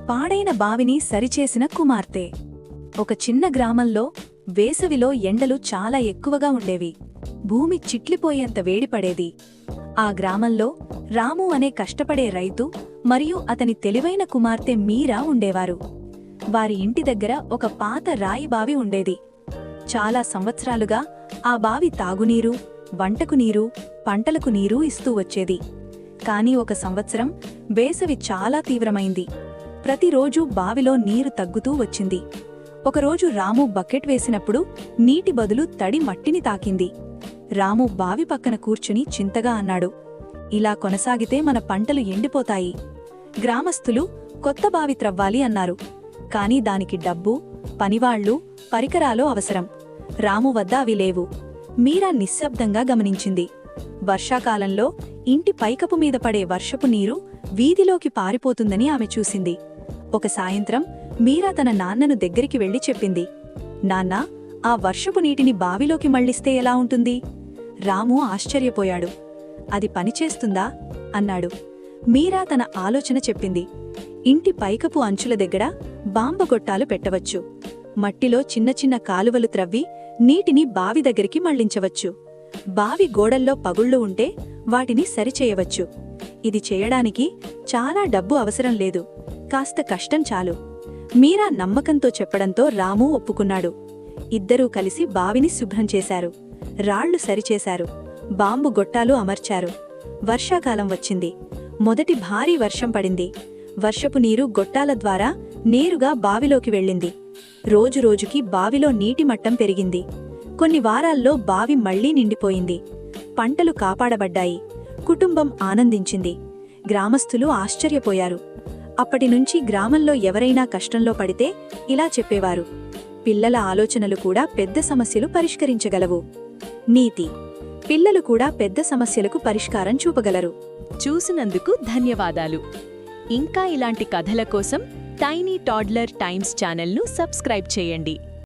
పాడైన బావిని సరిచేసిన కుమార్తె. ఒక చిన్న గ్రామంలో వేసవిలో ఎండలు చాలా ఎక్కువగా ఉండేవి. భూమి చిట్లిపోయేంత వేడిపడేది. ఆ గ్రామంలో రాము అనే కష్టపడే రైతు మరియు అతని తెలివైన కుమార్తె మీరా ఉండేవారు. వారి ఇంటి దగ్గర ఒక పాత రాయి బావి ఉండేది. చాలా సంవత్సరాలుగా ఆ బావి తాగునీరు, వంటకు నీరు, పంటలకు నీరు ఇస్తూ వచ్చేది. కాని ఒక సంవత్సరం వేసవి చాలా తీవ్రమైంది. ప్రతిరోజూ బావిలో నీరు తగ్గుతూ వచ్చింది. ఒకరోజు రాము బకెట్ వేసినప్పుడు నీటి బదులు తడి మట్టిని తాకింది. రాము బావి పక్కన కూర్చుని చింతగా అన్నాడు, ఇలా కొనసాగితే మన పంటలు ఎండిపోతాయి. గ్రామస్థులు కొత్త బావి త్రవ్వాలి అన్నారు. కాని దానికి డబ్బు, పనివాళ్లు, పరికరాలు అవసరం. రాము వద్ద అవి లేవు. మీరా నిశ్శబ్దంగా గమనించింది. వర్షాకాలంలో ఇంటి పైకప్పు మీద పడే వర్షపు నీరు వీధిలోకి పారిపోతుందని ఆమె చూసింది. ఒక సాయంత్రం మీరా తన నాన్నను దగ్గరికి వెళ్లి చెప్పింది, నాన్నా, ఆ వర్షపు నీటిని బావిలోకి మళ్లిస్తే ఎలా ఉంటుంది? రాము ఆశ్చర్యపోయాడు. అది పనిచేస్తుందా అన్నాడు. మీరా తన ఆలోచన చెప్పింది. ఇంటి పైకపు అంచుల దగ్గర బాంబగొట్టాలు పెట్టవచ్చు. మట్టిలో చిన్న చిన్న కాలువలు త్రవ్వి నీటిని బావి దగ్గరికి మళ్లించవచ్చు. బావి గోడల్లో పగుళ్లు ఉంటే వాటిని సరిచేయవచ్చు. ఇది చేయడానికి చాలా డబ్బు అవసరం లేదు, కాస్త కష్టం చాలు. మీరా నమ్మకంతో చెప్పడంతో రాము ఒప్పుకున్నాడు. ఇద్దరూ కలిసి బావిని శుభ్రం చేశారు. రాళ్లు సరిచేశారు. బాంబు గొట్టాలు అమర్చారు. వర్షాకాలం వచ్చింది. మొదటి భారీ వర్షం పడింది. వర్షపు నీరు గొట్టాల ద్వారా నేరుగా బావిలోకి వెళ్ళింది. రోజురోజుకి బావిలో నీటి మట్టం పెరిగింది. కొన్ని వారాల్లో బావి మళ్లీ నిండిపోయింది. పంటలు కాపాడబడ్డాయి. కుటుంబం ఆనందించింది. గ్రామస్థులు ఆశ్చర్యపోయారు. అప్పటినుంచి గ్రామంలో ఎవరైనా కష్టంలో పడితే ఇలా చెప్పేవారు, పిల్లల ఆలోచనలు కూడా పెద్ద సమస్యలు పరిష్కరించగలవు. నీతి: పిల్లలు కూడా పెద్ద సమస్యలకు పరిష్కారం చూపగలరు. చూసినందుకు ధన్యవాదాలు. ఇంకా ఇలాంటి కథల కోసం టైనీ టాడ్లర్ టైమ్స్ ఛానల్ను సబ్స్క్రైబ్ చేయండి.